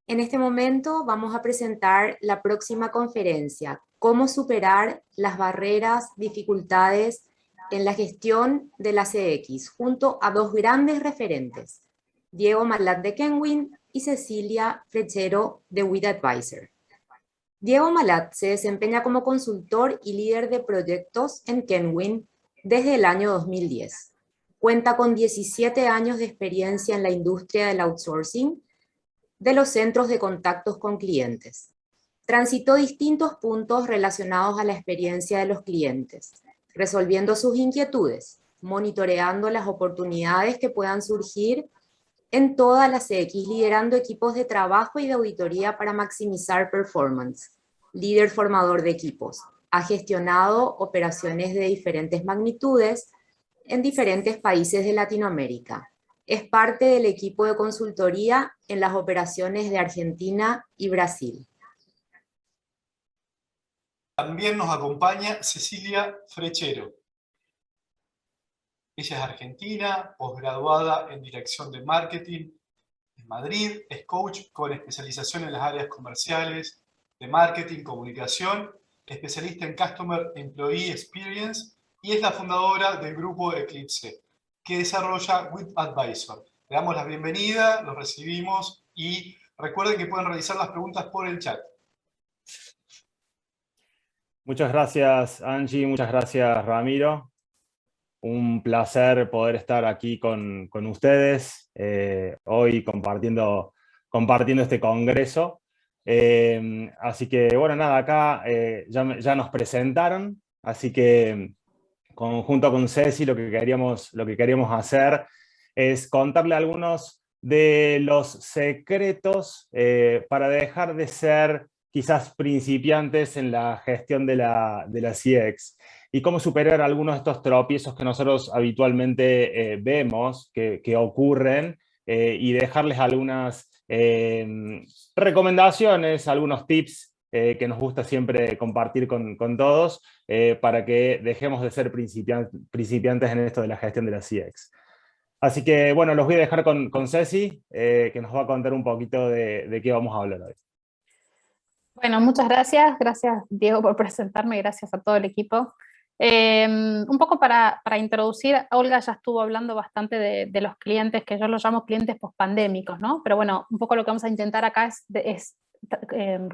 En este momento vamos a presentar la próxima conferencia, cómo superar las barreras, dificultades en la gestión de la CX, junto a dos grandes referentes, Diego Malat de Kenwin y Cecilia Frechero de WIT Advisor. Diego Malat se desempeña como consultor y líder de proyectos en Kenwin desde el año 2010. Cuenta con 17 años de experiencia en la industria del outsourcing de los centros de contactos con clientes. Transitó distintos puntos relacionados a la experiencia de los clientes, resolviendo sus inquietudes, monitoreando las oportunidades que puedan surgir en todas las CX, liderando equipos de trabajo y de auditoría para maximizar performance. Líder formador de equipos. Ha gestionado operaciones de diferentes magnitudes en diferentes países de Latinoamérica. Es parte del equipo de consultoría en las operaciones de Argentina y Brasil. También nos acompaña Cecilia Frechero. Ella es argentina, posgraduada en Dirección de Marketing en Madrid, es coach con especialización en las áreas comerciales, de marketing, comunicación, especialista en Customer Employee Experience y es la fundadora del grupo Eclipse, que desarrolla WIT Advisor. Le damos la bienvenida, los recibimos y recuerden que pueden realizar las preguntas por el chat. Muchas gracias, Angie, muchas gracias, Ramiro. Un placer poder estar aquí con ustedes hoy compartiendo este congreso. Así que, bueno, nada, acá ya nos presentaron, así que junto con Ceci lo que queríamos hacer es contarle algunos de los secretos para dejar de ser quizás principiantes en la gestión de la CX y cómo superar algunos de estos tropiezos que nosotros habitualmente vemos que ocurren y dejarles algunas recomendaciones, algunos tips que nos gusta siempre compartir con todos para que dejemos de ser principiantes en esto de la gestión de la CX. Así que, bueno, los voy a dejar con Ceci, que nos va a contar un poquito de qué vamos a hablar hoy. Bueno, muchas gracias. Gracias, Diego, por presentarme. Gracias a todo el equipo. Un poco para introducir, Olga ya estuvo hablando bastante de los clientes, que yo los llamo clientes pospandémicos, ¿no? Pero bueno, un poco lo que vamos a intentar acá es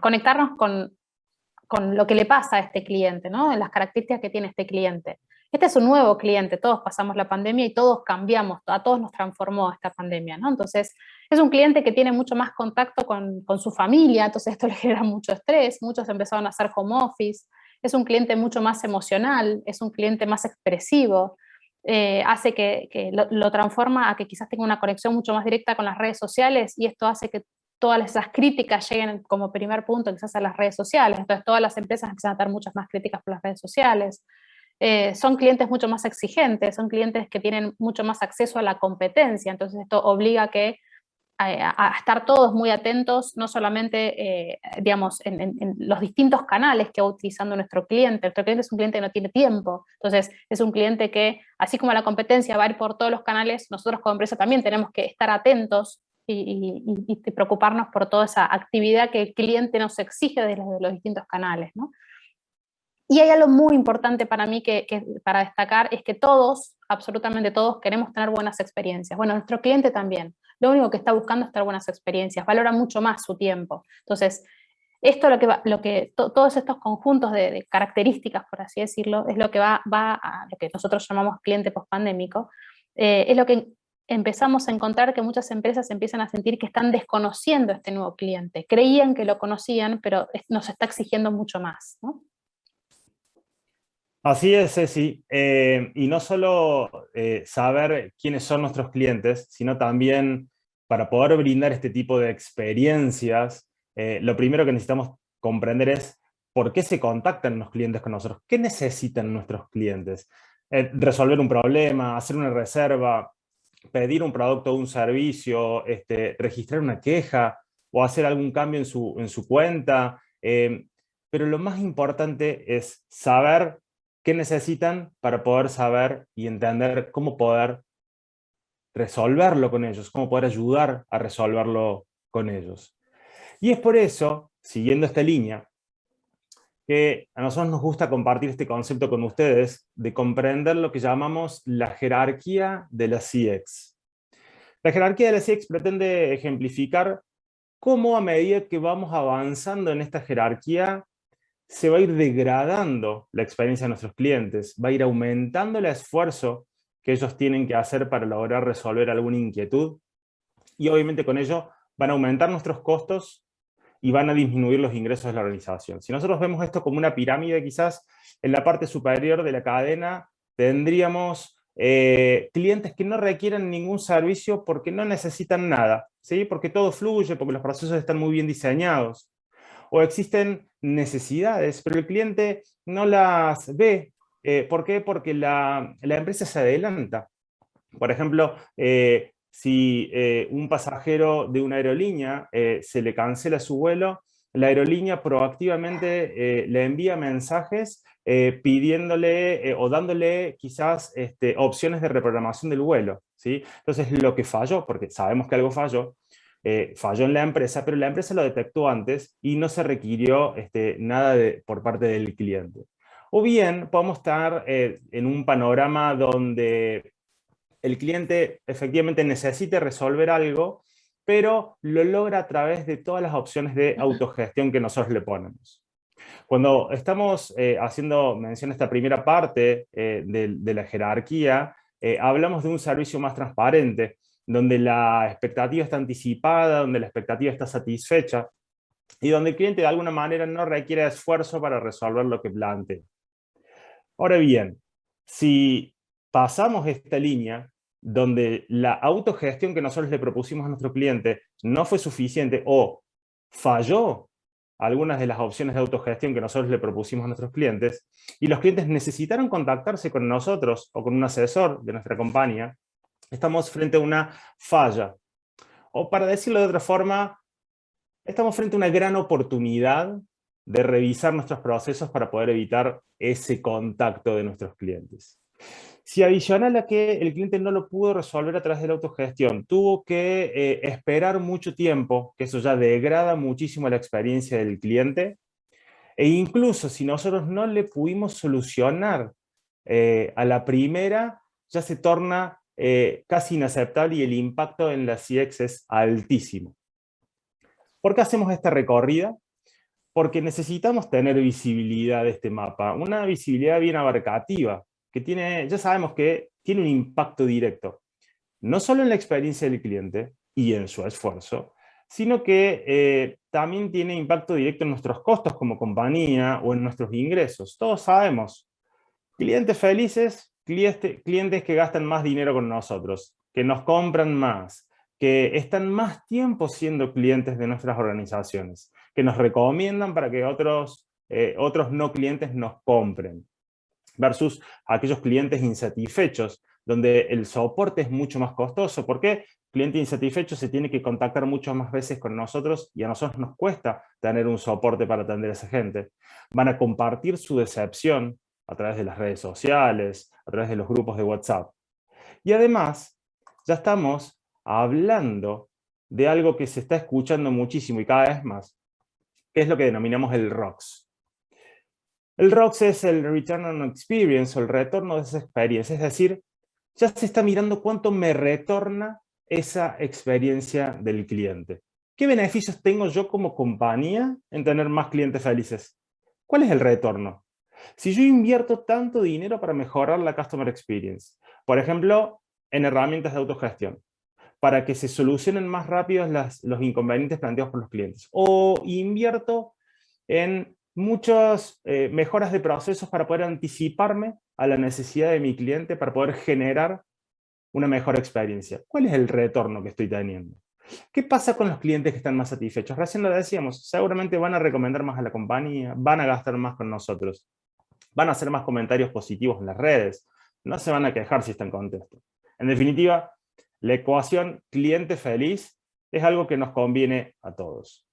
conectarnos con lo que le pasa a este cliente, ¿no? Las características que tiene este cliente. Este es un nuevo cliente, todos pasamos la pandemia y todos cambiamos, a todos nos transformó esta pandemia, ¿no? Entonces, es un cliente que tiene mucho más contacto con su familia, entonces esto le genera mucho estrés, muchos empezaron a hacer home office, es un cliente mucho más emocional, es un cliente más expresivo, hace que lo transforma a que quizás tenga una conexión mucho más directa con las redes sociales y esto hace que todas esas críticas lleguen como primer punto quizás a las redes sociales, entonces todas las empresas empiezan a tener muchas más críticas por las redes sociales. Son clientes mucho más exigentes, son clientes que tienen mucho más acceso a la competencia, entonces esto obliga a estar todos muy atentos, no solamente, digamos, en los distintos canales que va utilizando nuestro cliente. Nuestro cliente es un cliente que no tiene tiempo, entonces es un cliente que, así como la competencia va a ir por todos los canales, nosotros como empresa también tenemos que estar atentos y preocuparnos por toda esa actividad que el cliente nos exige desde los distintos canales, ¿no? Y hay algo muy importante para mí que para destacar, es que todos, absolutamente todos, queremos tener buenas experiencias. Bueno, nuestro cliente también. Lo único que está buscando es tener buenas experiencias, valora mucho más su tiempo. Entonces, esto todos estos conjuntos de características, por así decirlo, es lo que va a lo que nosotros llamamos cliente pospandémico, es lo que empezamos a encontrar que muchas empresas empiezan a sentir que están desconociendo a este nuevo cliente. Creían que lo conocían, pero nos está exigiendo mucho más, ¿no? Así es, Ceci. Y no solo saber quiénes son nuestros clientes, sino también para poder brindar este tipo de experiencias, lo primero que necesitamos comprender es por qué se contactan los clientes con nosotros, qué necesitan nuestros clientes. Resolver un problema, hacer una reserva, pedir un producto o un servicio, registrar una queja o hacer algún cambio en su cuenta. Pero lo más importante es saber qué necesitan para poder saber y entender cómo poder resolverlo con ellos, cómo poder ayudar a resolverlo con ellos. Y es por eso, siguiendo esta línea, que a nosotros nos gusta compartir este concepto con ustedes de comprender lo que llamamos la jerarquía de la CX. La jerarquía de la CX pretende ejemplificar cómo a medida que vamos avanzando en esta jerarquía se va a ir degradando la experiencia de nuestros clientes, va a ir aumentando el esfuerzo que ellos tienen que hacer para lograr resolver alguna inquietud y obviamente con ello van a aumentar nuestros costos y van a disminuir los ingresos de la organización. Si nosotros vemos esto como una pirámide, quizás en la parte superior de la cadena tendríamos clientes que no requieren ningún servicio porque no necesitan nada, ¿sí? Porque todo fluye, porque los procesos están muy bien diseñados. O existen necesidades, pero el cliente no las ve. ¿Por qué? Porque la empresa se adelanta. Por ejemplo, si un pasajero de una aerolínea se le cancela su vuelo, la aerolínea proactivamente le envía mensajes pidiéndole o dándole quizás opciones de reprogramación del vuelo, ¿sí? Entonces lo que falló, porque sabemos que algo falló, falló en la empresa, pero la empresa lo detectó antes y no se requirió nada por parte del cliente. O bien podemos estar en un panorama donde el cliente efectivamente necesite resolver algo, pero lo logra a través de todas las opciones de autogestión que nosotros le ponemos. Cuando estamos haciendo mención a esta primera parte de la jerarquía, hablamos de un servicio más transparente, donde la expectativa está anticipada, donde la expectativa está satisfecha, y donde el cliente de alguna manera no requiere esfuerzo para resolver lo que plantea. Ahora bien, si pasamos esta línea, donde la autogestión que nosotros le propusimos a nuestro cliente no fue suficiente o falló algunas de las opciones de autogestión que nosotros le propusimos a nuestros clientes, y los clientes necesitaron contactarse con nosotros o con un asesor de nuestra compañía, estamos frente a una falla. O para decirlo de otra forma, estamos frente a una gran oportunidad de revisar nuestros procesos para poder evitar ese contacto de nuestros clientes. Si adicional a que el cliente no lo pudo resolver a través de la autogestión, tuvo que esperar mucho tiempo, que eso ya degrada muchísimo la experiencia del cliente, e incluso si nosotros no le pudimos solucionar a la primera, ya se torna casi inaceptable y el impacto en la CX es altísimo. ¿Por qué hacemos esta recorrida? Porque necesitamos tener visibilidad de este mapa, una visibilidad bien abarcativa, que tiene, ya sabemos que tiene un impacto directo, no solo en la experiencia del cliente y en su esfuerzo, sino que también tiene impacto directo en nuestros costos como compañía o en nuestros ingresos. Todos sabemos, clientes felices, clientes que gastan más dinero con nosotros, que nos compran más, que están más tiempo siendo clientes de nuestras organizaciones, que nos recomiendan para que otros no clientes nos compren, versus aquellos clientes insatisfechos, donde el soporte es mucho más costoso. ¿Por qué? Cliente insatisfecho se tiene que contactar muchas más veces con nosotros y a nosotros nos cuesta tener un soporte para atender a esa gente. Van a compartir su decepción a través de las redes sociales, a través de los grupos de WhatsApp. Y además, ya estamos hablando de algo que se está escuchando muchísimo y cada vez más, que es lo que denominamos el ROX. El ROX es el Return on Experience, o el retorno de esa experiencia, es decir, ya se está mirando cuánto me retorna esa experiencia del cliente. ¿Qué beneficios tengo yo como compañía en tener más clientes felices? ¿Cuál es el retorno? Si yo invierto tanto dinero para mejorar la Customer Experience, por ejemplo, en herramientas de autogestión, para que se solucionen más rápido los inconvenientes planteados por los clientes, o invierto en muchas mejoras de procesos para poder anticiparme a la necesidad de mi cliente para poder generar una mejor experiencia. ¿Cuál es el retorno que estoy teniendo? ¿Qué pasa con los clientes que están más satisfechos? Recién lo decíamos, seguramente van a recomendar más a la compañía, van a gastar más con nosotros, van a hacer más comentarios positivos en las redes, no se van a quejar si están contentos. En definitiva, la ecuación cliente feliz es algo que nos conviene a todos.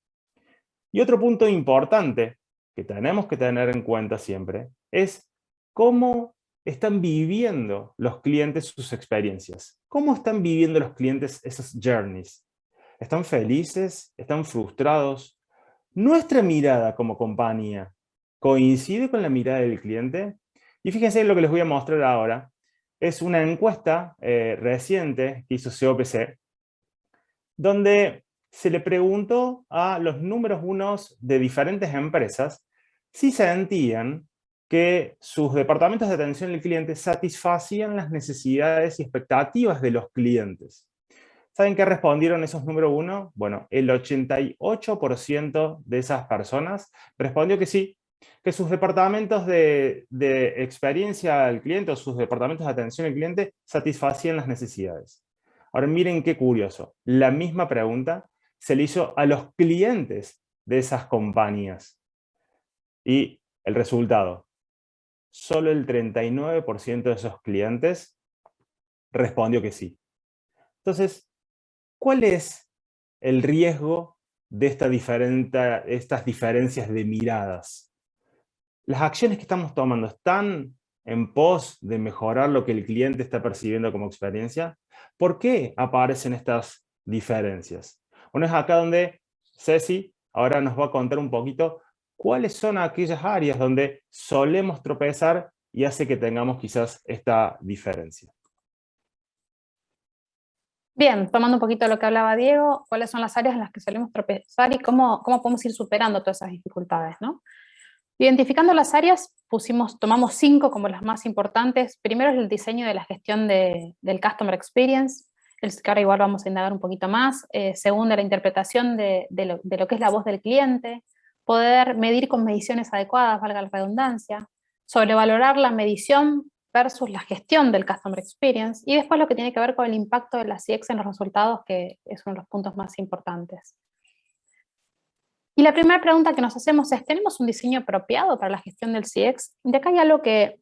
Y otro punto importante que tenemos que tener en cuenta siempre es cómo están viviendo los clientes sus experiencias. ¿Cómo están viviendo los clientes esas journeys? ¿Están felices? ¿Están frustrados? ¿Nuestra mirada como compañía coincide con la mirada del cliente? Y fíjense lo que les voy a mostrar ahora. Es una encuesta reciente que hizo COPC, donde se le preguntó a los números unos de diferentes empresas si sentían que sus departamentos de atención al cliente satisfacían las necesidades y expectativas de los clientes. ¿Saben qué respondieron esos número uno? Bueno, el 88% de esas personas respondió que sí, que sus departamentos de experiencia al cliente o sus departamentos de atención al cliente satisfacían las necesidades. Ahora miren qué curioso, la misma pregunta se le hizo a los clientes de esas compañías. Y el resultado, solo el 39% de esos clientes respondió que sí. Entonces, ¿cuál es el riesgo de estas diferencias de miradas? ¿Las acciones que estamos tomando están en pos de mejorar lo que el cliente está percibiendo como experiencia? ¿Por qué aparecen estas diferencias? Bueno, es acá donde Ceci ahora nos va a contar un poquito cuáles son aquellas áreas donde solemos tropezar y hace que tengamos quizás esta diferencia. Bien, tomando un poquito de lo que hablaba Diego, ¿cuáles son las áreas en las que solemos tropezar y cómo podemos ir superando todas esas dificultades, ¿no? Identificando las áreas, tomamos 5 como las más importantes. Primero es el diseño de la gestión del Customer Experience, que ahora igual vamos a indagar un poquito más. Segundo, la interpretación de lo que es la voz del cliente, poder medir con mediciones adecuadas, valga la redundancia, sobrevalorar la medición versus la gestión del Customer Experience, y después lo que tiene que ver con el impacto de la CX en los resultados, que es uno de los puntos más importantes. Y la primera pregunta que nos hacemos es, ¿tenemos un diseño apropiado para la gestión del CX? De acá hay algo que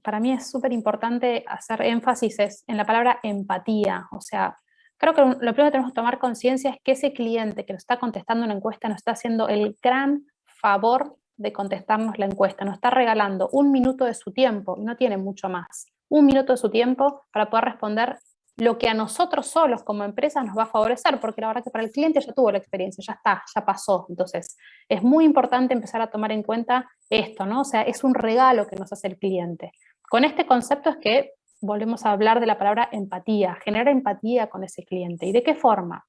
para mí es súper importante hacer énfasis es en la palabra empatía. O sea, creo que lo primero que tenemos que tomar conciencia es que ese cliente que nos está contestando una encuesta nos está haciendo el gran favor de contestarnos la encuesta, nos está regalando 1 minuto de su tiempo, y no tiene mucho más, 1 minuto de su tiempo para poder responder lo que a nosotros solos como empresa nos va a favorecer, porque la verdad que para el cliente ya tuvo la experiencia, ya está, ya pasó. Entonces, es muy importante empezar a tomar en cuenta esto, ¿no? O sea, es un regalo que nos hace el cliente. Con este concepto es que volvemos a hablar de la palabra empatía, generar empatía con ese cliente. ¿Y de qué forma?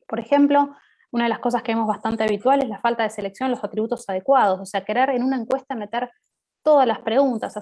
Por ejemplo, una de las cosas que vemos bastante habitual es la falta de selección de los atributos adecuados, o sea, querer en una encuesta meter todas las preguntas,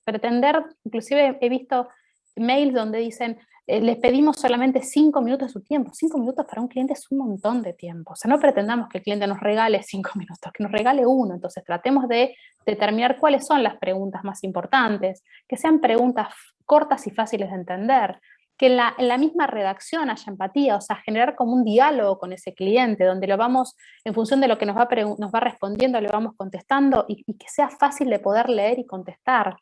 pretender, inclusive he visto mails donde dicen, les pedimos solamente 5 minutos de su tiempo. 5 minutos para un cliente es un montón de tiempo. O sea, no pretendamos que el cliente nos regale 5 minutos, que nos regale 1. Entonces tratemos de determinar cuáles son las preguntas más importantes, que sean preguntas cortas y fáciles de entender, que en la misma redacción haya empatía, o sea, generar como un diálogo con ese cliente, donde lo vamos, en función de lo que nos va respondiendo, le vamos contestando, y que sea fácil de poder leer y contestar.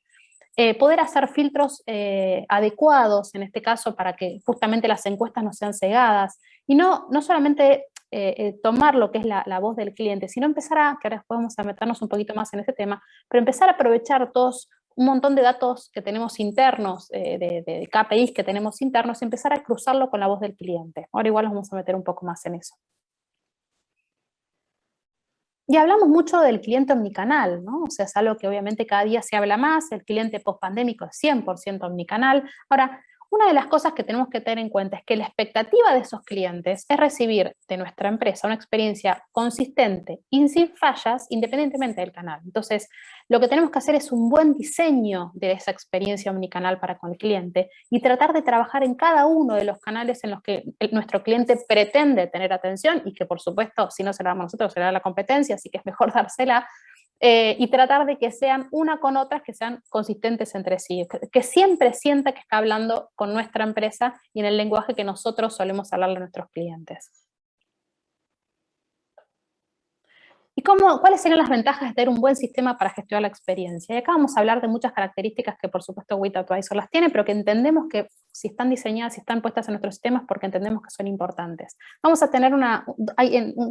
Poder hacer filtros adecuados, en este caso, para que justamente las encuestas no sean cegadas, y no solamente tomar lo que es la voz del cliente, sino empezar que ahora podemos meternos un poquito más en este tema, pero empezar a aprovechar un montón de datos que tenemos internos, de KPIs que tenemos internos, y empezar a cruzarlo con la voz del cliente. Ahora igual nos vamos a meter un poco más en eso. Y hablamos mucho del cliente omnicanal, ¿no? O sea, es algo que obviamente cada día se habla más, el cliente post-pandémico es 100% omnicanal. Ahora, una de las cosas que tenemos que tener en cuenta es que la expectativa de esos clientes es recibir de nuestra empresa una experiencia consistente y sin fallas, independientemente del canal. Entonces, lo que tenemos que hacer es un buen diseño de esa experiencia omnicanal para con el cliente y tratar de trabajar en cada uno de los canales en los que nuestro cliente pretende tener atención, y que por supuesto, si no se la damos nosotros, será la competencia, así que es mejor dársela. Y tratar de que sean una con otras, que sean consistentes entre sí, que siempre sienta que está hablando con nuestra empresa y en el lenguaje que nosotros solemos hablarle a nuestros clientes. ¿Y cuáles serían las ventajas de tener un buen sistema para gestionar la experiencia? Y acá vamos a hablar de muchas características que por supuesto WeToAdvisor las tiene, pero que entendemos que si están diseñadas, si están puestas en nuestros sistemas, porque entendemos que son importantes. Vamos a tener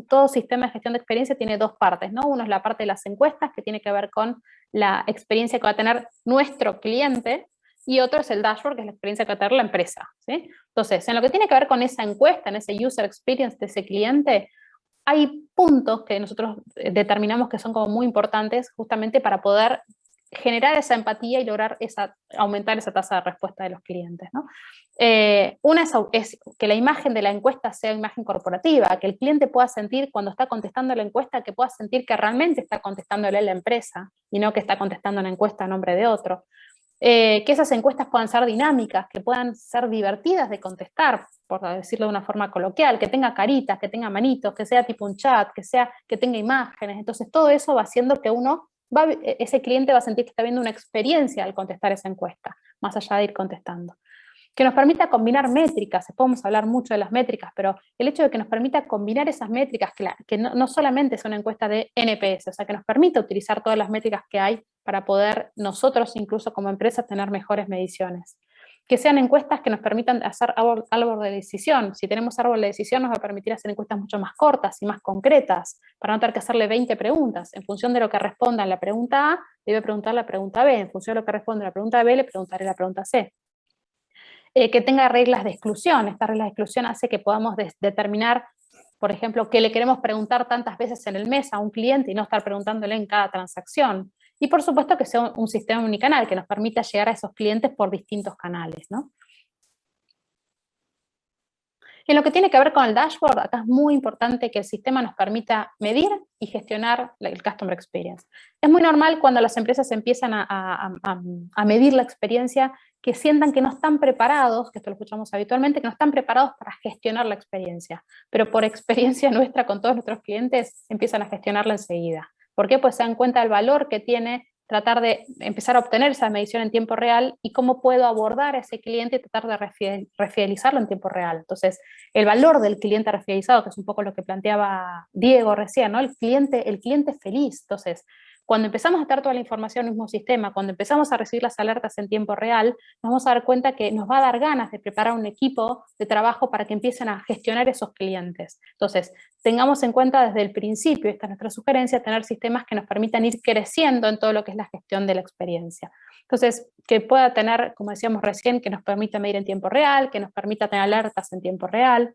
todo sistema de gestión de experiencia tiene 2 partes, ¿no? Uno es la parte de las encuestas, que tiene que ver con la experiencia que va a tener nuestro cliente, y otro es el dashboard, que es la experiencia que va a tener la empresa, ¿sí? Entonces, en lo que tiene que ver con esa encuesta, en ese user experience de ese cliente, hay puntos que nosotros determinamos que son como muy importantes justamente para poder generar esa empatía y lograr aumentar esa tasa de respuesta de los clientes, ¿no? Una es que la imagen de la encuesta sea imagen corporativa, que el cliente pueda sentir cuando está contestando la encuesta, que pueda sentir que realmente está contestándole la empresa y no que está contestando una encuesta a nombre de otro. Que esas encuestas puedan ser dinámicas, que puedan ser divertidas de contestar, por decirlo de una forma coloquial, que tenga caritas, que tenga manitos, que sea tipo un chat, que tenga imágenes. Entonces todo eso va haciendo que ese cliente va a sentir que está viendo una experiencia al contestar esa encuesta, más allá de ir contestando. Que nos permita combinar métricas, podemos hablar mucho de las métricas, pero el hecho de que nos permita combinar esas métricas, que no solamente es una encuesta de NPS, o sea, que nos permita utilizar todas las métricas que hay para poder nosotros, incluso como empresa, tener mejores mediciones. Que sean encuestas que nos permitan hacer árbol de decisión. Si tenemos árbol de decisión, nos va a permitir hacer encuestas mucho más cortas y más concretas, para no tener que hacerle 20 preguntas. En función de lo que responda en la pregunta A, debe preguntar la pregunta B. En función de lo que responde la pregunta B, le preguntaré la pregunta C. Que tenga reglas de exclusión. Esta regla de exclusión hace que podamos determinar, por ejemplo, que le queremos preguntar tantas veces en el mes a un cliente y no estar preguntándole en cada transacción. Y por supuesto que sea un sistema unicanal que nos permita llegar a esos clientes por distintos canales, ¿no? En lo que tiene que ver con el dashboard, acá es muy importante que el sistema nos permita medir y gestionar el Customer Experience. Es muy normal cuando las empresas empiezan a medir la experiencia que sientan que no están preparados, que esto lo escuchamos habitualmente, que no están preparados para gestionar la experiencia. Pero por experiencia nuestra con todos nuestros clientes empiezan a gestionarla enseguida. ¿Por qué? Pues se dan cuenta del valor que tiene tratar de empezar a obtener esa medición en tiempo real y cómo puedo abordar a ese cliente y tratar de refidelizarlo en tiempo real. Entonces, el valor del cliente refidelizado, que es un poco lo que planteaba Diego recién, ¿no? El cliente feliz. Entonces, cuando empezamos a estar toda la información en el mismo sistema, cuando empezamos a recibir las alertas en tiempo real, nos vamos a dar cuenta que nos va a dar ganas de preparar un equipo de trabajo para que empiecen a gestionar esos clientes. Entonces, tengamos en cuenta desde el principio, esta es nuestra sugerencia, tener sistemas que nos permitan ir creciendo en todo lo que es la gestión de la experiencia. Entonces, que pueda tener, como decíamos recién, que nos permita medir en tiempo real, que nos permita tener alertas en tiempo real,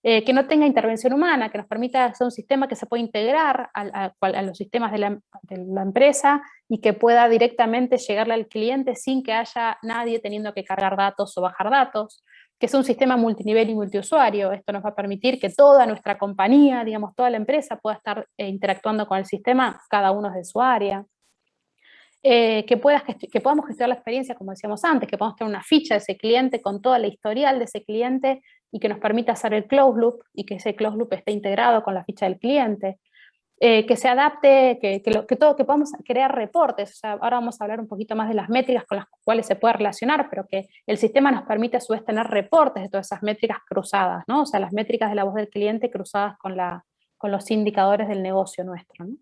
que no tenga intervención humana, que nos permita hacer un sistema que se pueda integrar a los sistemas de la empresa y que pueda directamente llegarle al cliente sin que haya nadie teniendo que cargar datos o bajar datos, que sea un sistema multinivel y multiusuario. Esto nos va a permitir que toda nuestra compañía, digamos, toda la empresa pueda estar interactuando con el sistema, cada uno de su área. Que podamos gestionar la experiencia, como decíamos antes, que podamos tener una ficha de ese cliente con toda la historial de ese cliente y que nos permita hacer el closed loop y que ese closed loop esté integrado con la ficha del cliente. Que se adapte, que podamos crear reportes. O sea, ahora vamos a hablar un poquito más de las métricas con las cuales se puede relacionar, pero que el sistema nos permite a su vez tener reportes de todas esas métricas cruzadas, ¿no? O sea, las métricas de la voz del cliente cruzadas con los indicadores del negocio nuestro, ¿no?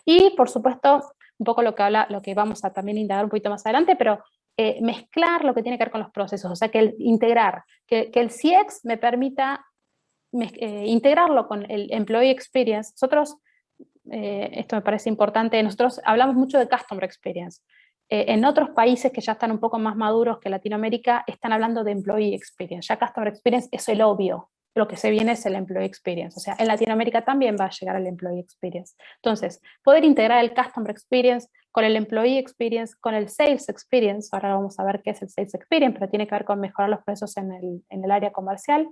Y, por supuesto, un poco lo que vamos a también indagar un poquito más adelante, pero mezclar lo que tiene que ver con los procesos, o sea, que integrar, que el CX me permita integrarlo con el Employee Experience. Nosotros, esto me parece importante, nosotros hablamos mucho de Customer Experience. En otros países que ya están un poco más maduros que Latinoamérica, están hablando de Employee Experience. Ya Customer Experience es el obvio. Lo que se viene es el Employee Experience. O sea, en Latinoamérica también va a llegar el Employee Experience. Entonces, poder integrar el Customer Experience con el Employee Experience, con el Sales Experience. Ahora vamos a ver qué es el Sales Experience, pero tiene que ver con mejorar los procesos en el área comercial.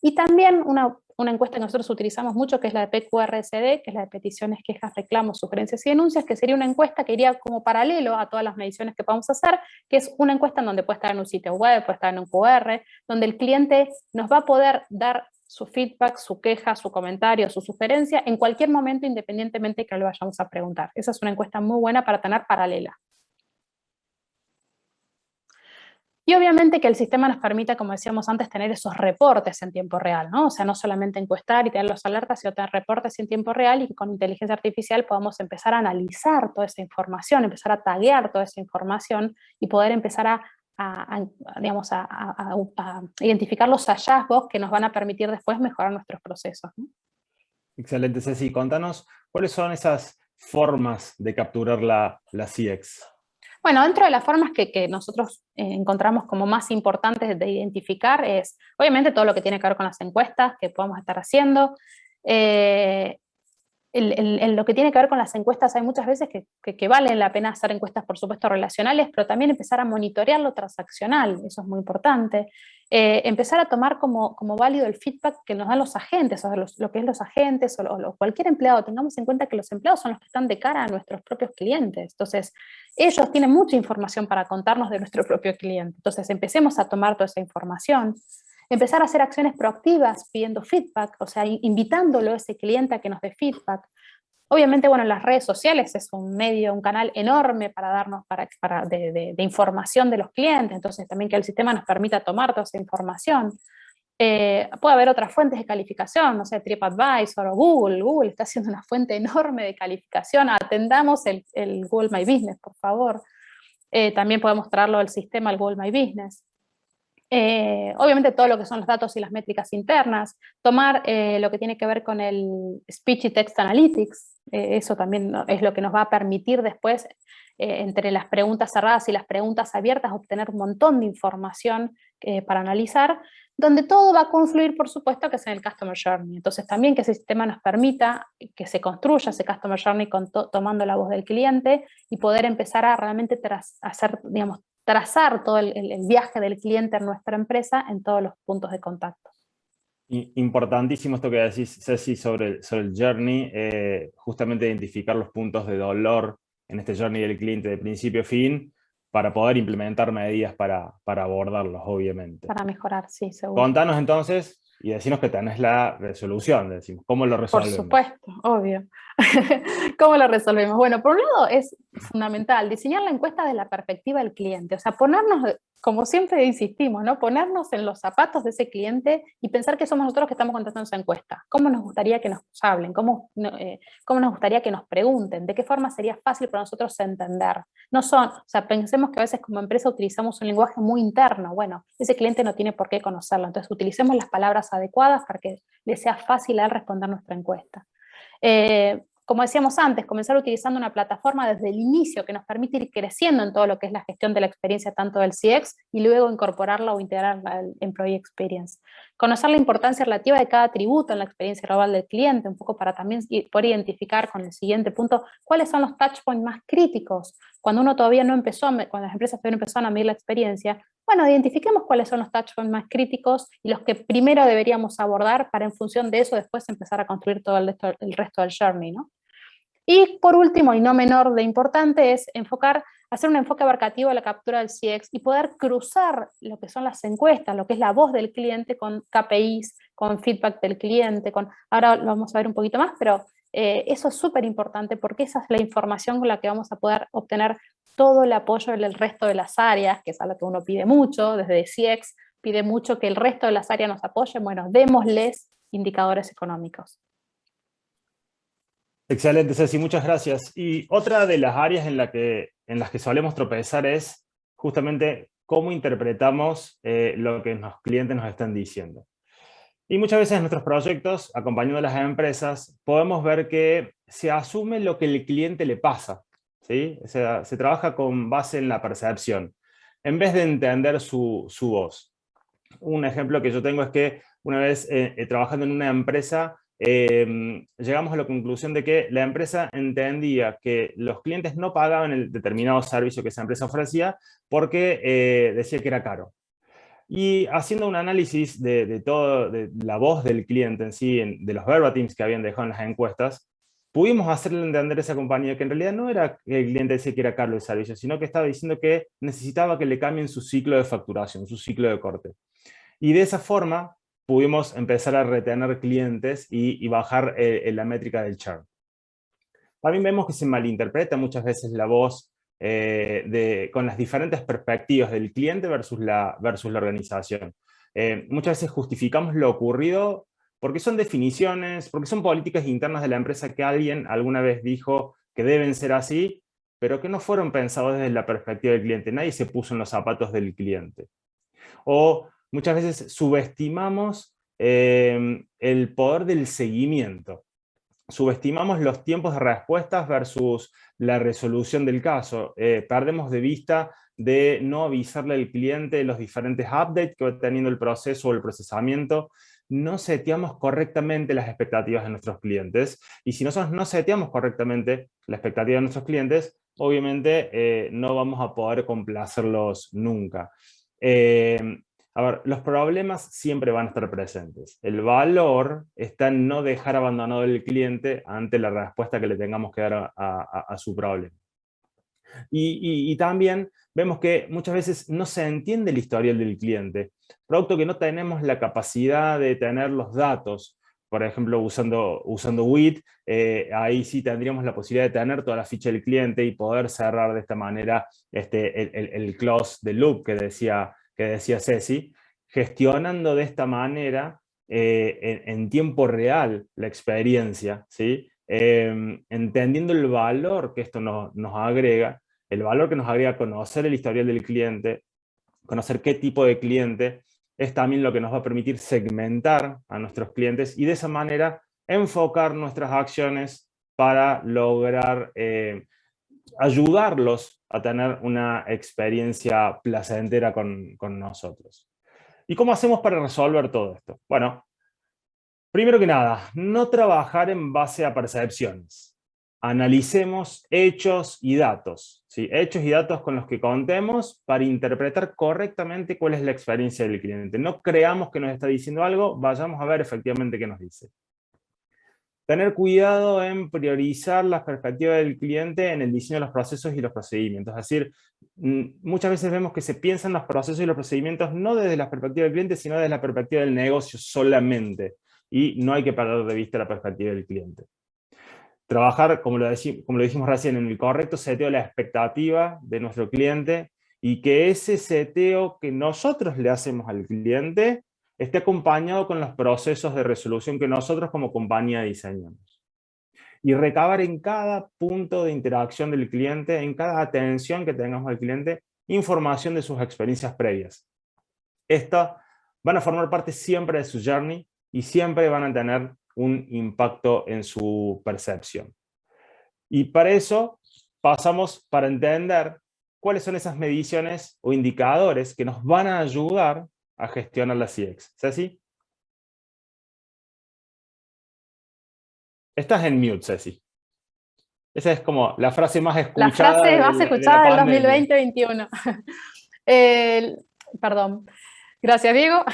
Y también una encuesta que nosotros utilizamos mucho, que es la de PQRSD, que es la de peticiones, quejas, reclamos, sugerencias y denuncias, que sería una encuesta que iría como paralelo a todas las mediciones que podamos hacer, que es una encuesta en donde puede estar en un sitio web, puede estar en un QR, donde el cliente nos va a poder dar su feedback, su queja, su comentario, su sugerencia, en cualquier momento, independientemente de que le vayamos a preguntar. Esa es una encuesta muy buena para tener paralela. Y obviamente que el sistema nos permita, como decíamos antes, tener esos reportes en tiempo real, ¿no? O sea, no solamente encuestar y tener los alertas, sino tener reportes en tiempo real y que con inteligencia artificial podamos empezar a analizar toda esa información, empezar a taguear toda esa información y poder empezar a identificar los hallazgos que nos van a permitir después mejorar nuestros procesos, ¿no? Excelente, Ceci. Contanos, ¿cuáles son esas formas de capturar la CX? Bueno, dentro de las formas que nosotros encontramos como más importantes de identificar es, obviamente, todo lo que tiene que ver con las encuestas que podemos estar haciendo, Lo que tiene que ver con las encuestas, hay muchas veces que valen la pena hacer encuestas, por supuesto, relacionales, pero también empezar a monitorear lo transaccional, eso es muy importante. Empezar a tomar como válido el feedback que nos dan los agentes, o sea, lo que es los agentes o cualquier empleado. Tengamos en cuenta que los empleados son los que están de cara a nuestros propios clientes. Entonces, ellos tienen mucha información para contarnos de nuestro propio cliente. Entonces, empecemos a tomar toda esa información. Empezar a hacer acciones proactivas pidiendo feedback, o sea, invitándolo a ese cliente a que nos dé feedback. Obviamente, bueno, las redes sociales es un medio, un canal enorme para darnos de información de los clientes, entonces también que el sistema nos permita tomar toda esa información. Puede haber otras fuentes de calificación, no sé, TripAdvisor o Google. Google está haciendo una fuente enorme de calificación. Atendamos el Google My Business, por favor. También podemos traerlo al sistema, al Google My Business. Obviamente todo lo que son los datos y las métricas internas, tomar lo que tiene que ver con el Speech y Text Analytics, eso también es lo que nos va a permitir después, entre las preguntas cerradas y las preguntas abiertas, obtener un montón de información para analizar, donde todo va a confluir, por supuesto, que es en el Customer Journey. Entonces también que ese sistema nos permita que se construya ese Customer Journey tomando la voz del cliente y poder empezar a realmente trazar todo el viaje del cliente en nuestra empresa en todos los puntos de contacto. Importantísimo esto que decís, Ceci, sobre el journey, justamente identificar los puntos de dolor en este journey del cliente de principio a fin, para poder implementar medidas para abordarlos, obviamente. Para mejorar, sí, seguro. Contanos entonces, y decinos que tenés la resolución, decimos, ¿cómo lo resolvemos? Por supuesto, obvio. ¿Cómo lo resolvemos? Bueno, por un lado es fundamental diseñar la encuesta desde la perspectiva del cliente, o sea, ponernos, como siempre insistimos, ¿no? Ponernos en los zapatos de ese cliente y pensar que somos nosotros que estamos contestando esa encuesta. ¿Cómo nos gustaría que nos hablen? ¿Cómo nos gustaría que nos pregunten? ¿De qué forma sería fácil para nosotros entender? O sea, pensemos que a veces como empresa utilizamos un lenguaje muy interno. Bueno, ese cliente no tiene por qué conocerlo, entonces utilicemos las palabras adecuadas para que le sea fácil a él responder nuestra encuesta. Como decíamos antes, comenzar utilizando una plataforma desde el inicio que nos permite ir creciendo en todo lo que es la gestión de la experiencia tanto del CX y luego incorporarla o integrarla al Employee Experience. Conocer la importancia relativa de cada atributo en la experiencia global del cliente, un poco para también poder identificar con el siguiente punto cuáles son los touch points más críticos. Cuando uno todavía no empezó, cuando las empresas todavía no empezaron a medir la experiencia, bueno, identifiquemos cuáles son los touch points más críticos y los que primero deberíamos abordar para en función de eso después empezar a construir todo el resto del journey, ¿no? Y por último, y no menor de importante, es hacer un enfoque abarcativo a la captura del CX y poder cruzar lo que son las encuestas, lo que es la voz del cliente con KPIs, con feedback del cliente, ahora lo vamos a ver un poquito más, pero eso es súper importante porque esa es la información con la que vamos a poder obtener todo el apoyo del resto de las áreas, que es algo que uno pide mucho, desde CX pide mucho que el resto de las áreas nos apoyen. Bueno, démosles indicadores económicos. Excelente, Ceci, muchas gracias. Y otra de las áreas en las que solemos tropezar es justamente cómo interpretamos lo que los clientes nos están diciendo. Y muchas veces en nuestros proyectos, acompañando a las empresas, podemos ver que se asume lo que el cliente le pasa, ¿sí? O sea, se trabaja con base en la percepción, en vez de entender su voz. Un ejemplo que yo tengo es que una vez trabajando en una empresa, llegamos a la conclusión de que la empresa entendía que los clientes no pagaban el determinado servicio que esa empresa ofrecía porque decía que era caro. Y haciendo un análisis de la voz del cliente en sí, de los verbatims que habían dejado en las encuestas, pudimos hacerle entender a esa compañía que en realidad no era que el cliente decía que era caro el servicio, sino que estaba diciendo que necesitaba que le cambien su ciclo de facturación, su ciclo de corte. Y de esa forma pudimos empezar a retener clientes y bajar la métrica del churn. También vemos que se malinterpreta muchas veces la voz con las diferentes perspectivas del cliente versus la organización. Muchas veces justificamos lo ocurrido porque son definiciones, porque son políticas internas de la empresa que alguien alguna vez dijo que deben ser así, pero que no fueron pensados desde la perspectiva del cliente. Nadie se puso en los zapatos del cliente. O muchas veces subestimamos el poder del seguimiento. Subestimamos los tiempos de respuestas versus la resolución del caso. Perdemos de vista de no avisarle al cliente los diferentes updates que va teniendo el proceso o el procesamiento. no seteamos correctamente las expectativas de nuestros clientes. Y si nosotros no seteamos correctamente la expectativa de nuestros clientes, obviamente no vamos a poder complacerlos nunca. A ver, los problemas siempre van a estar presentes. El valor está en no dejar abandonado el cliente ante la respuesta que le tengamos que dar a su problema. Y también vemos que muchas veces no se entiende el historial del cliente, producto que no tenemos la capacidad de tener los datos. Por ejemplo, usando WIT, ahí sí tendríamos la posibilidad de tener toda la ficha del cliente y poder cerrar de esta manera el close the loop que decía Ceci, gestionando de esta manera en tiempo real la experiencia, ¿sí? Entendiendo el valor que esto nos agrega, el valor que nos agrega conocer el historial del cliente, conocer qué tipo de cliente, es también lo que nos va a permitir segmentar a nuestros clientes y de esa manera enfocar nuestras acciones para lograr ayudarlos a tener una experiencia placentera con nosotros. ¿Y cómo hacemos para resolver todo esto? Bueno, primero que nada, no trabajar en base a percepciones. Analicemos hechos y datos, ¿sí? Hechos y datos con los que contemos para interpretar correctamente cuál es la experiencia del cliente. No creamos que nos está diciendo algo, vayamos a ver efectivamente qué nos dice. Tener cuidado en priorizar las perspectivas del cliente en el diseño de los procesos y los procedimientos. Es decir, muchas veces vemos que se piensan los procesos y los procedimientos no desde la perspectiva del cliente, sino desde la perspectiva del negocio solamente. Y no hay que perder de vista la perspectiva del cliente. Trabajar, como lo dijimos recién, en el correcto seteo de la expectativa de nuestro cliente y que ese seteo que nosotros le hacemos al cliente esté acompañado con los procesos de resolución que nosotros como compañía diseñamos. Y recabar en cada punto de interacción del cliente, en cada atención que tengamos al cliente, información de sus experiencias previas. Estas van a formar parte siempre de su journey y siempre van a tener un impacto en su percepción. Y para eso pasamos para entender cuáles son esas mediciones o indicadores que nos van a ayudar a gestionar la CX. ¿Ceci? Estás en mute, Ceci. Esa es como la frase más escuchada. La frase más escuchada del 2020-2021. Perdón. Gracias, Diego.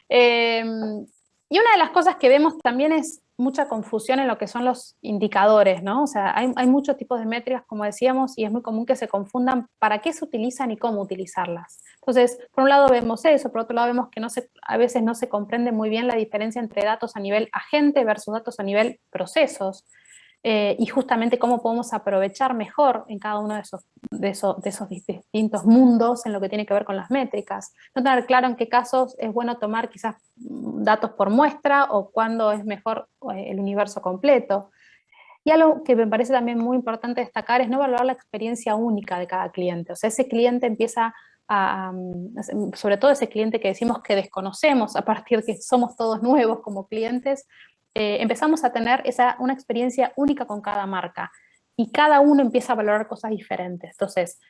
Y una de las cosas que vemos también es mucha confusión en lo que son los indicadores, ¿no? O sea, hay muchos tipos de métricas, como decíamos, y es muy común que se confundan para qué se utilizan y cómo utilizarlas. Entonces, por un lado vemos eso, por otro lado vemos que a veces no se comprende muy bien la diferencia entre datos a nivel agente versus datos a nivel procesos. Y justamente cómo podemos aprovechar mejor en cada uno de esos distintos mundos en lo que tiene que ver con las métricas. No tener claro en qué casos es bueno tomar quizás datos por muestra o cuándo es mejor el universo completo. Y algo que me parece también muy importante destacar es no valorar la experiencia única de cada cliente. O sea, ese cliente empieza sobre todo ese cliente que decimos que desconocemos a partir de que somos todos nuevos como clientes, empezamos a tener una experiencia única con cada marca y cada uno empieza a valorar cosas diferentes. Entonces,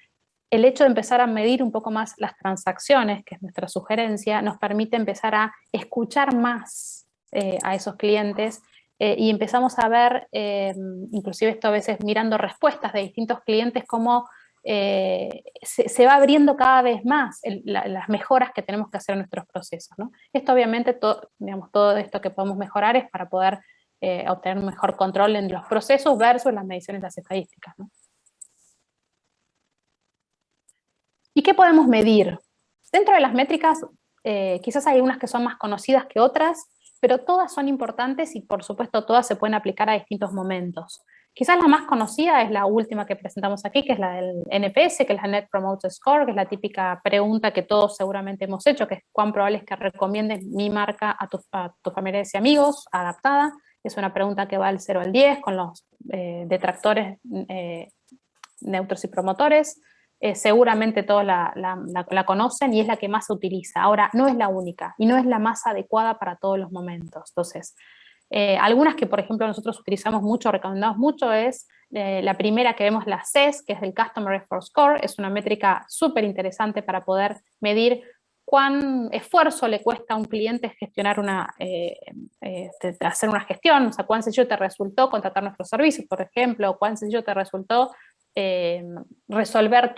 el hecho de empezar a medir un poco más las transacciones, que es nuestra sugerencia, nos permite empezar a escuchar más a esos clientes y empezamos a ver, inclusive esto a veces mirando respuestas de distintos clientes, cómo se va abriendo cada vez más las mejoras que tenemos que hacer en nuestros procesos, ¿no? Esto obviamente, todo esto que podemos mejorar es para poder obtener un mejor control en los procesos versus las mediciones de las estadísticas, ¿no? ¿Y qué podemos medir? Dentro de las métricas, quizás hay unas que son más conocidas que otras, pero todas son importantes y por supuesto todas se pueden aplicar a distintos momentos. Quizás la más conocida es la última que presentamos aquí, que es la del NPS, que es la Net Promoter Score, que es la típica pregunta que todos seguramente hemos hecho, que es cuán probable es que recomiendes mi marca a tus familiares y amigos, adaptada. Es una pregunta que va del 0 al 10, con los detractores, neutros y promotores. Seguramente todos la conocen y es la que más se utiliza. Ahora, no es la única y no es la más adecuada para todos los momentos. Entonces, algunas que, por ejemplo, nosotros utilizamos mucho, recomendamos mucho, es la primera que vemos, la CES, que es el Customer Effort Score. Es una métrica súper interesante para poder medir cuán esfuerzo le cuesta a un cliente gestionar hacer una gestión, o sea, cuán sencillo te resultó contratar nuestros servicios, por ejemplo, o cuán sencillo te resultó resolver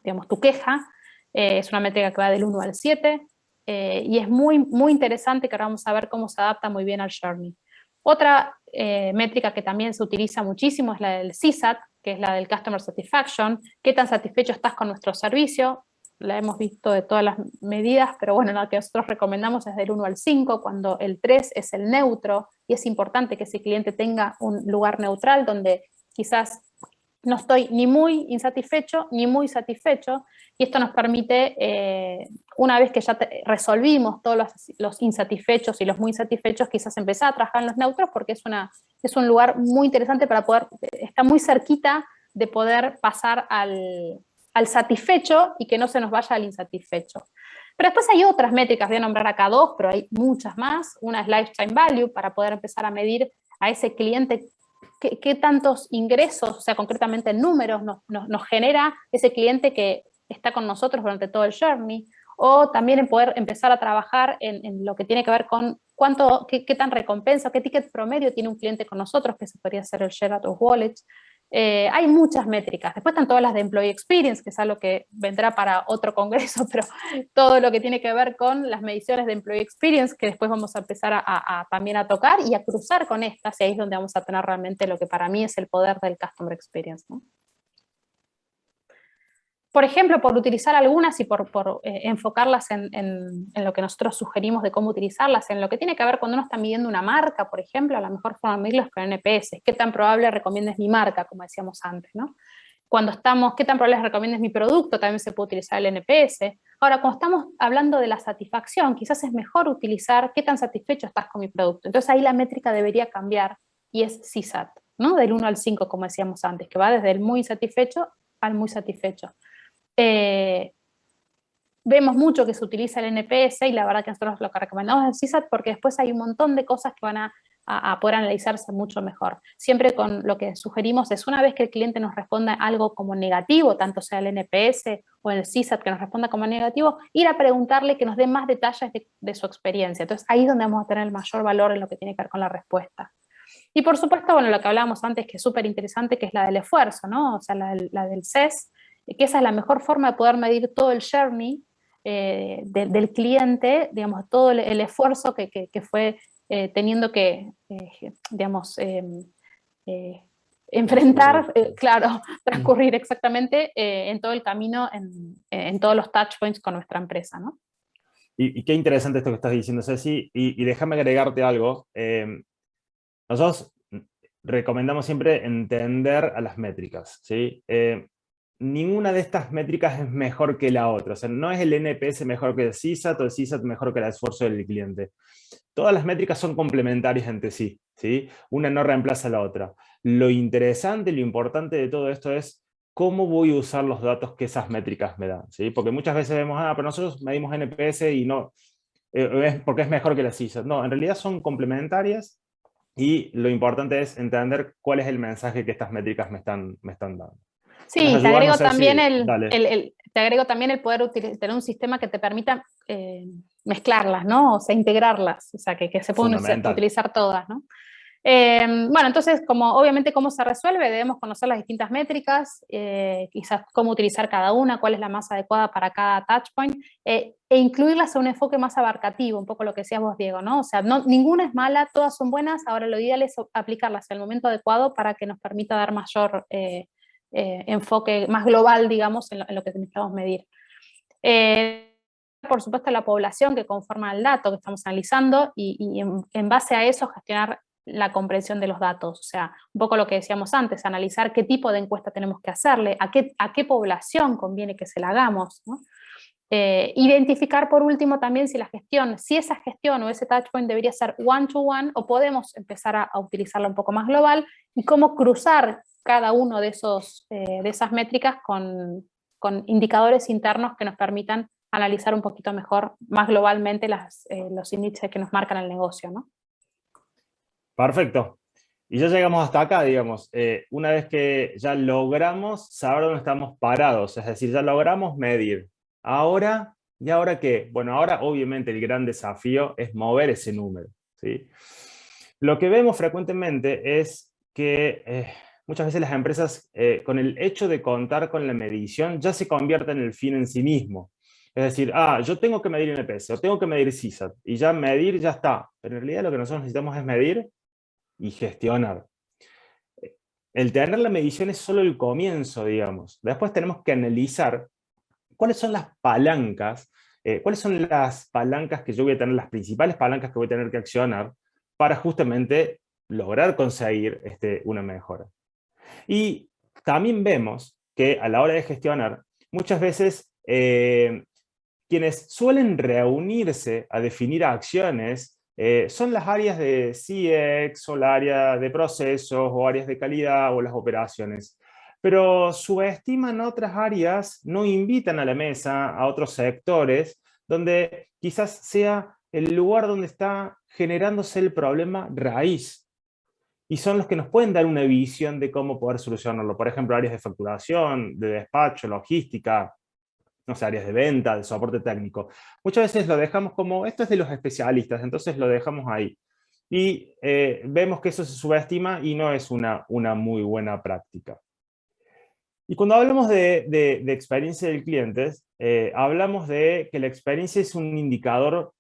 digamos, tu queja. Es una métrica que va del 1 al 7, y es muy, muy interesante, que ahora vamos a ver cómo se adapta muy bien al Journey. Otra métrica que también se utiliza muchísimo es la del CSAT, que es la del Customer Satisfaction. ¿Qué tan satisfecho estás con nuestro servicio? La hemos visto de todas las medidas, pero bueno, la que nosotros recomendamos es del 1 al 5, cuando el 3 es el neutro, y es importante que ese cliente tenga un lugar neutral donde quizás no estoy ni muy insatisfecho ni muy satisfecho, y esto nos permite, una vez que ya resolvimos todos los insatisfechos y los muy satisfechos, quizás empezar a trabajar en los neutros, porque es un lugar muy interesante para poder, está muy cerquita de poder pasar al satisfecho y que no se nos vaya al insatisfecho. Pero después hay otras métricas, voy a nombrar acá 2, pero hay muchas más. Una es Lifetime Value, para poder empezar a medir a ese cliente qué tantos ingresos, o sea, concretamente en números, nos genera ese cliente que está con nosotros durante todo el journey, o también en poder empezar a trabajar en lo que tiene que ver con qué tan recompensa, qué ticket promedio tiene un cliente con nosotros, que se podría hacer el share out of wallet. Hay muchas métricas. Después están todas las de Employee Experience, que es algo que vendrá para otro congreso, pero todo lo que tiene que ver con las mediciones de Employee Experience, que después vamos a empezar también a tocar y a cruzar con estas, y ahí es donde vamos a tener realmente lo que para mí es el poder del Customer Experience, ¿no? Por ejemplo, por utilizar algunas y por enfocarlas en lo que nosotros sugerimos de cómo utilizarlas, en lo que tiene que ver cuando uno está midiendo una marca, por ejemplo, a la mejor forma de medirlo es con NPS. ¿Qué tan probable recomiendes mi marca, como decíamos antes, ¿no? ¿Qué tan probable recomiendes mi producto? También se puede utilizar el NPS. Ahora, cuando estamos hablando de la satisfacción, quizás es mejor utilizar qué tan satisfecho estás con mi producto. Entonces ahí la métrica debería cambiar, y es CSAT, ¿no? Del 1 al 5, como decíamos antes, que va desde el muy insatisfecho al muy satisfecho. Vemos mucho que se utiliza el NPS, y la verdad que nosotros lo que recomendamos es el CSAT, porque después hay un montón de cosas que van a poder analizarse mucho mejor. Siempre con lo que sugerimos es, una vez que el cliente nos responda algo como negativo, tanto sea el NPS o el CSAT que nos responda como negativo, ir a preguntarle que nos dé más detalles de su experiencia. Entonces ahí es donde vamos a tener el mayor valor en lo que tiene que ver con la respuesta. Y por supuesto, bueno, lo que hablábamos antes, que es súper interesante, que es la del esfuerzo, ¿no? O sea, la del CES, que esa es la mejor forma de poder medir todo el journey del cliente, digamos, todo el esfuerzo que fue teniendo que, digamos, enfrentar, claro, transcurrir exactamente en todo el camino, en todos los touch points con nuestra empresa, ¿no? Y qué interesante esto que estás diciendo, Ceci, y déjame agregarte algo. Nosotros recomendamos siempre entender a las métricas, ¿sí? Ninguna de estas métricas es mejor que la otra. O sea, no es el NPS mejor que el CSAT o el CSAT mejor que el esfuerzo del cliente. Todas las métricas son complementarias entre sí, ¿sí? Una no reemplaza a la otra. Lo interesante, lo importante de todo esto es cómo voy a usar los datos que esas métricas me dan, ¿sí? Porque muchas veces vemos, pero nosotros medimos NPS y no, porque es mejor que la CSAT. No, en realidad son complementarias, y lo importante es entender cuál es el mensaje que estas métricas me están dando. Sí, te agrego también te agrego también el poder tener un sistema que te permita mezclarlas, ¿no? O sea, integrarlas, o sea, que se puedan utilizar todas, ¿no? Bueno, entonces, obviamente cómo se resuelve, debemos conocer las distintas métricas, quizás cómo utilizar cada una, cuál es la más adecuada para cada touchpoint, e incluirlas en un enfoque más abarcativo, un poco lo que decías vos, Diego, ¿no? O sea, ninguna es mala, todas son buenas, ahora lo ideal es aplicarlas en el momento adecuado para que nos permita dar mayor enfoque más global, digamos, en lo que necesitamos medir. Por supuesto, la población que conforma el dato que estamos analizando, y en base a eso gestionar la comprensión de los datos, o sea, un poco lo que decíamos antes, analizar qué tipo de encuesta tenemos que hacerle, a qué población conviene que se la hagamos, ¿no? Identificar por último también si esa gestión o ese touchpoint debería ser one-to-one, o podemos empezar a utilizarla un poco más global, y cómo cruzar cada uno de esas métricas con indicadores internos que nos permitan analizar un poquito mejor, más globalmente, los índices que nos marcan el negocio, ¿no? Perfecto. Y ya llegamos hasta acá, digamos. Una vez que ya logramos saber dónde estamos parados, es decir, ya logramos medir, ¿Ahora? ¿Y ahora qué? Bueno, ahora obviamente el gran desafío es mover ese número, ¿sí? Lo que vemos frecuentemente es que muchas veces las empresas, con el hecho de contar con la medición, ya se convierten en el fin en sí mismo. Es decir, yo tengo que medir NPS, o tengo que medir CSAT, y ya medir ya está. Pero en realidad lo que nosotros necesitamos es medir y gestionar. El tener la medición es solo el comienzo, digamos. Después tenemos que analizar cuáles son las palancas, cuáles son las palancas que yo voy a tener, las principales palancas que voy a tener que accionar para justamente lograr conseguir una mejora. Y también vemos que a la hora de gestionar, muchas veces quienes suelen reunirse a definir acciones son las áreas de CX o la área de procesos o áreas de calidad o las operaciones. Pero subestiman otras áreas, no invitan a la mesa a otros sectores donde quizás sea el lugar donde está generándose el problema raíz. Y son los que nos pueden dar una visión de cómo poder solucionarlo. Por ejemplo, áreas de facturación, de despacho, logística, no sé, áreas de venta, de soporte técnico. Muchas veces lo dejamos como, esto es de los especialistas, entonces lo dejamos ahí. Y vemos que eso se subestima y no es una muy buena práctica. Y cuando hablamos de experiencia del cliente, hablamos de que la experiencia es un indicador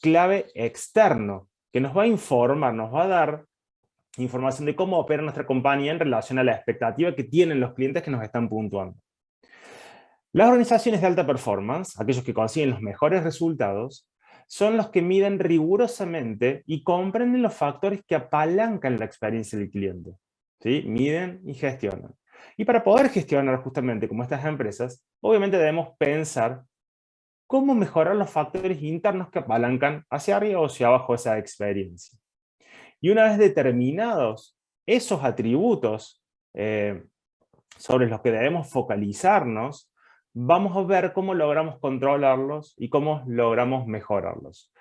clave externo, que nos va a informar, nos va a dar información de cómo opera nuestra compañía en relación a la expectativa que tienen los clientes que nos están puntuando. Las organizaciones de alta performance, aquellos que consiguen los mejores resultados, son los que miden rigurosamente y comprenden los factores que apalancan la experiencia del cliente. ¿Sí? Miden y gestionan. Y para poder gestionar justamente como estas empresas, obviamente debemos pensar cómo mejorar los factores internos que apalancan hacia arriba o hacia abajo esa experiencia. Y una vez determinados esos atributos sobre los que debemos focalizarnos, vamos a ver cómo logramos controlarlos y cómo logramos mejorarlos.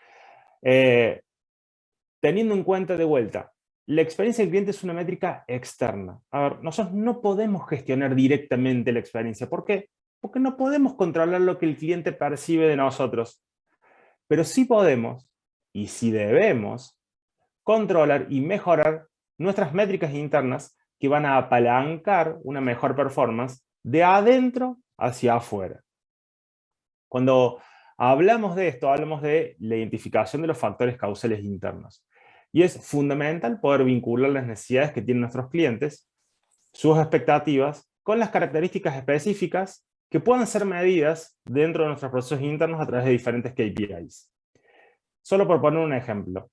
Teniendo en cuenta de vuelta, la experiencia del cliente es una métrica externa. A ver, nosotros no podemos gestionar directamente la experiencia. ¿Por qué? Porque no podemos controlar lo que el cliente percibe de nosotros. Pero sí podemos, y sí debemos, controlar y mejorar nuestras métricas internas que van a apalancar una mejor performance de adentro hacia afuera. Cuando hablamos de esto, hablamos de la identificación de los factores causales internos. Y es fundamental poder vincular las necesidades que tienen nuestros clientes, sus expectativas, con las características específicas que puedan ser medidas dentro de nuestros procesos internos a través de diferentes KPIs. Solo por poner un ejemplo.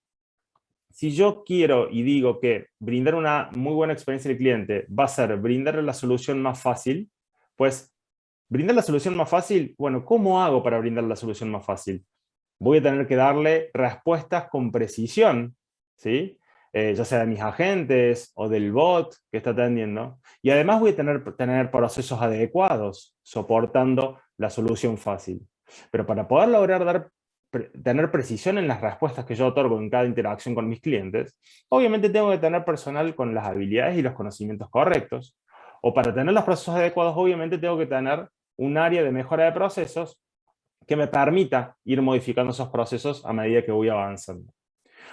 Si yo quiero y digo que brindar una muy buena experiencia al cliente va a ser brindarle la solución más fácil, pues brindar la solución más fácil, bueno, ¿cómo hago para brindar la solución más fácil? Voy a tener que darle respuestas con precisión, ¿sí? Ya sea de mis agentes o del bot que está atendiendo. Y además voy a tener procesos adecuados soportando la solución fácil. Pero para poder lograr tener precisión en las respuestas que yo otorgo en cada interacción con mis clientes, obviamente tengo que tener personal con las habilidades y los conocimientos correctos. O para tener los procesos adecuados, obviamente tengo que tener un área de mejora de procesos que me permita ir modificando esos procesos a medida que voy avanzando.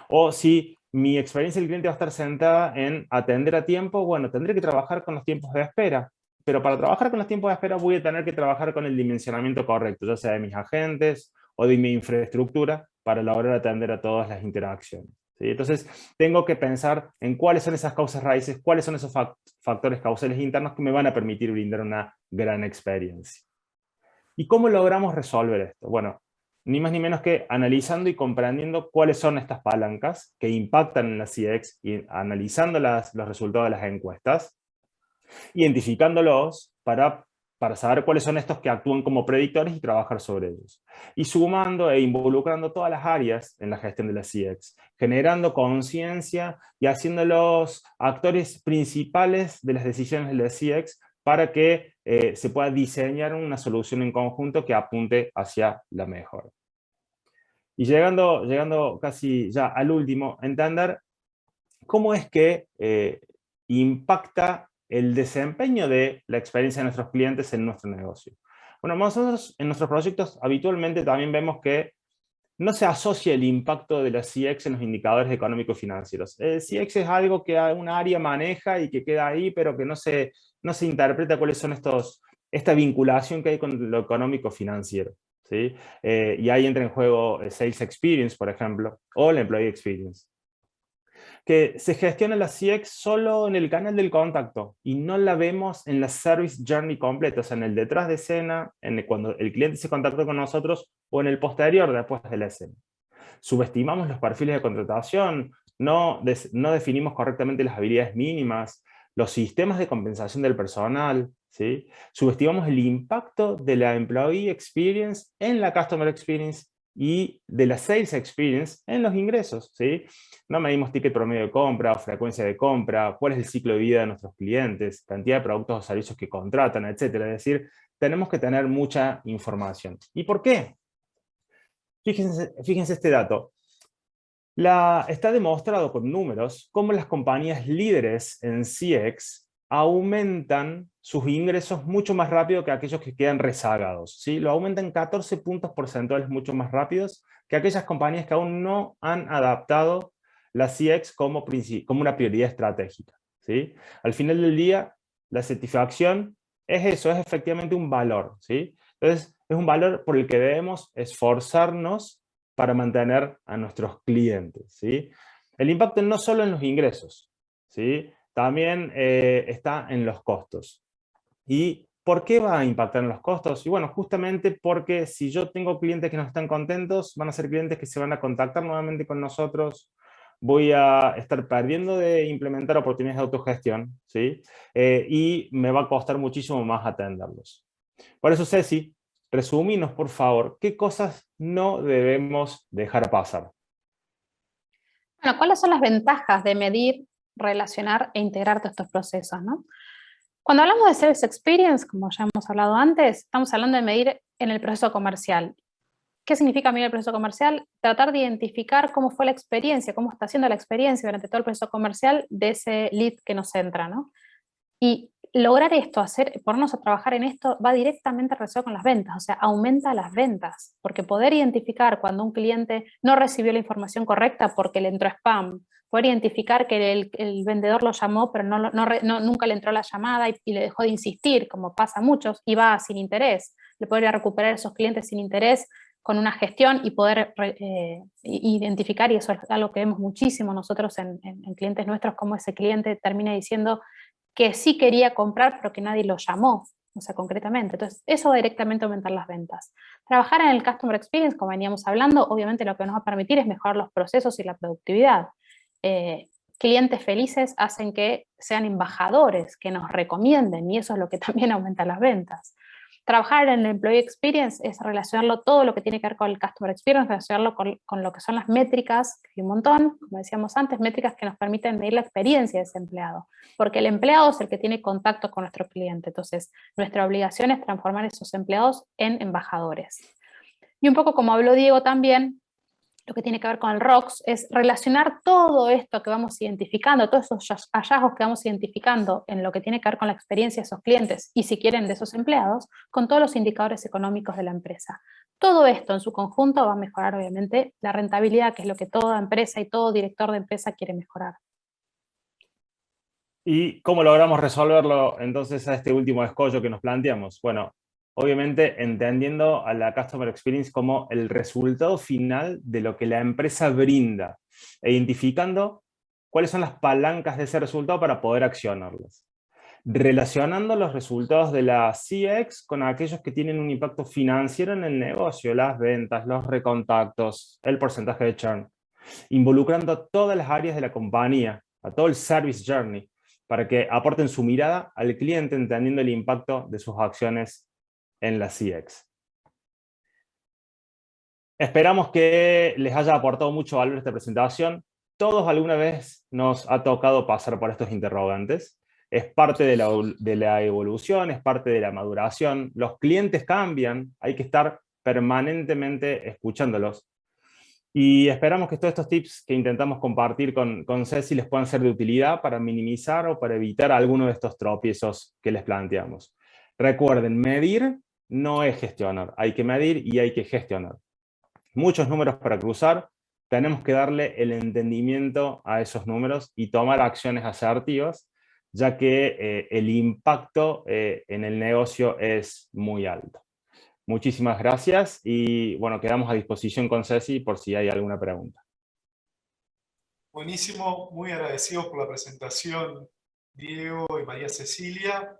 O si mi experiencia del cliente va a estar centrada en atender a tiempo, bueno, tendré que trabajar con los tiempos de espera. Pero para trabajar con los tiempos de espera voy a tener que trabajar con el dimensionamiento correcto, ya sea de mis agentes o de mi infraestructura, para lograr atender a todas las interacciones. ¿Sí? Entonces, tengo que pensar en cuáles son esas causas raíces, cuáles son esos factores causales internos que me van a permitir brindar una gran experiencia. ¿Y cómo logramos resolver esto? Bueno, ni más ni menos que analizando y comprendiendo cuáles son estas palancas que impactan en la CX y analizando los resultados de las encuestas, identificándolos para saber cuáles son estos que actúan como predictores y trabajar sobre ellos. Y sumando e involucrando todas las áreas en la gestión de la CX, generando conciencia y haciéndolos actores principales de las decisiones de la CX para que se pueda diseñar una solución en conjunto que apunte hacia la mejora. Y llegando casi ya al último, entender cómo es que impacta el desempeño de la experiencia de nuestros clientes en nuestro negocio. Bueno, nosotros en nuestros proyectos habitualmente también vemos que no se asocia el impacto de la CX en los indicadores económicos financieros. El CX es algo que un área maneja y que queda ahí, pero que no se interpreta cuáles son esta vinculación que hay con lo económico financiero, ¿sí? Y ahí entra en juego el Sales Experience, por ejemplo, o la Employee Experience. Que se gestiona la CX solo en el canal del contacto y no la vemos en la Service Journey completa, o sea, en el detrás de escena, cuando el cliente se contactó con nosotros o en el posterior después de la escena. Subestimamos los perfiles de contratación, no definimos correctamente las habilidades mínimas, los sistemas de compensación del personal, ¿sí? Subestimamos el impacto de la Employee Experience en la Customer Experience y de la Sales Experience en los ingresos, ¿sí? No medimos ticket promedio de compra, frecuencia de compra, cuál es el ciclo de vida de nuestros clientes, cantidad de productos o servicios que contratan, etc. Es decir, tenemos que tener mucha información. ¿Y por qué? Fíjense este dato. Está demostrado con números cómo las compañías líderes en CX aumentan sus ingresos mucho más rápido que aquellos que quedan rezagados, ¿sí? Lo aumentan 14 puntos porcentuales mucho más rápidos que aquellas compañías que aún no han adaptado la CX como una prioridad estratégica, ¿sí? Al final del día, la satisfacción es eso, es efectivamente un valor, ¿sí? Entonces, es un valor por el que debemos esforzarnos para mantener a nuestros clientes, ¿sí? El impacto no solo en los ingresos, ¿sí? También está en los costos. ¿Y por qué va a impactar en los costos? Y bueno, justamente porque si yo tengo clientes que no están contentos, van a ser clientes que se van a contactar nuevamente con nosotros, voy a estar perdiendo de implementar oportunidades de autogestión, ¿sí? Y me va a costar muchísimo más atenderlos. Por eso, Ceci, resumínos, por favor, ¿qué cosas no debemos dejar pasar? Bueno, ¿cuáles son las ventajas de medir, relacionar e integrar todos estos procesos, ¿no? Cuando hablamos de Service Experience, como ya hemos hablado antes, estamos hablando de medir en el proceso comercial. ¿Qué significa medir el proceso comercial? Tratar de identificar cómo fue la experiencia, cómo está siendo la experiencia durante todo el proceso comercial de ese lead que nos entra, ¿no? Y lograr esto, ponernos a trabajar en esto, va directamente relacionado con las ventas, o sea, aumenta las ventas, porque poder identificar cuando un cliente no recibió la información correcta porque le entró spam, poder identificar que el vendedor lo llamó pero nunca le entró la llamada y le dejó de insistir, como pasa a muchos, y va sin interés, le poder recuperar esos clientes sin interés con una gestión y poder identificar, y eso es algo que vemos muchísimo nosotros en clientes nuestros, cómo ese cliente termina diciendo que sí quería comprar, pero que nadie lo llamó, o sea, concretamente. Entonces, eso va directamente a aumentar las ventas. Trabajar en el Customer Experience, como veníamos hablando, obviamente lo que nos va a permitir es mejorar los procesos y la productividad. Clientes felices hacen que sean embajadores, que nos recomienden, y eso es lo que también aumenta las ventas. Trabajar en el Employee Experience es relacionarlo todo lo que tiene que ver con el Customer Experience, relacionarlo con lo que son las métricas, que hay un montón, como decíamos antes, métricas que nos permiten medir la experiencia de ese empleado, porque el empleado es el que tiene contacto con nuestro cliente, entonces nuestra obligación es transformar esos empleados en embajadores. Y un poco como habló Diego también, lo que tiene que ver con el ROX es relacionar todo esto que vamos identificando, todos esos hallazgos que vamos identificando en lo que tiene que ver con la experiencia de esos clientes y, si quieren, de esos empleados, con todos los indicadores económicos de la empresa. Todo esto en su conjunto va a mejorar, obviamente, la rentabilidad, que es lo que toda empresa y todo director de empresa quiere mejorar. ¿Y cómo logramos resolverlo entonces a este último escollo que nos planteamos? Bueno, obviamente entendiendo a la Customer Experience como el resultado final de lo que la empresa brinda, e identificando cuáles son las palancas de ese resultado para poder accionarlas. Relacionando los resultados de la CX con aquellos que tienen un impacto financiero en el negocio, las ventas, los recontactos, el porcentaje de churn. Involucrando a todas las áreas de la compañía, a todo el Service Journey, para que aporten su mirada al cliente entendiendo el impacto de sus acciones en la CX. Esperamos que les haya aportado mucho valor esta presentación. Todos alguna vez nos ha tocado pasar por estos interrogantes. Es parte de la evolución, es parte de la maduración. Los clientes cambian, hay que estar permanentemente escuchándolos. Y esperamos que todos estos tips que intentamos compartir con Ceci les puedan ser de utilidad para minimizar o para evitar alguno de estos tropiezos que les planteamos. Recuerden, medir, no es gestionar, hay que medir y hay que gestionar. Muchos números para cruzar, tenemos que darle el entendimiento a esos números y tomar acciones asertivas, ya que el impacto en el negocio es muy alto. Muchísimas gracias y bueno, quedamos a disposición con Ceci por si hay alguna pregunta. Buenísimo, muy agradecidos por la presentación, Diego y María Cecilia.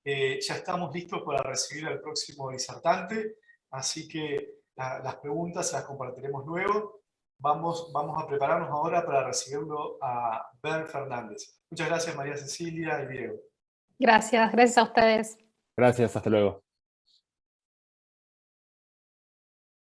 Ya estamos listos para recibir al próximo disertante, así que las preguntas las compartiremos luego. Vamos a prepararnos ahora para recibirlo a Ben Fernández. Muchas gracias, María Cecilia y Diego. Gracias a ustedes. Gracias, hasta luego.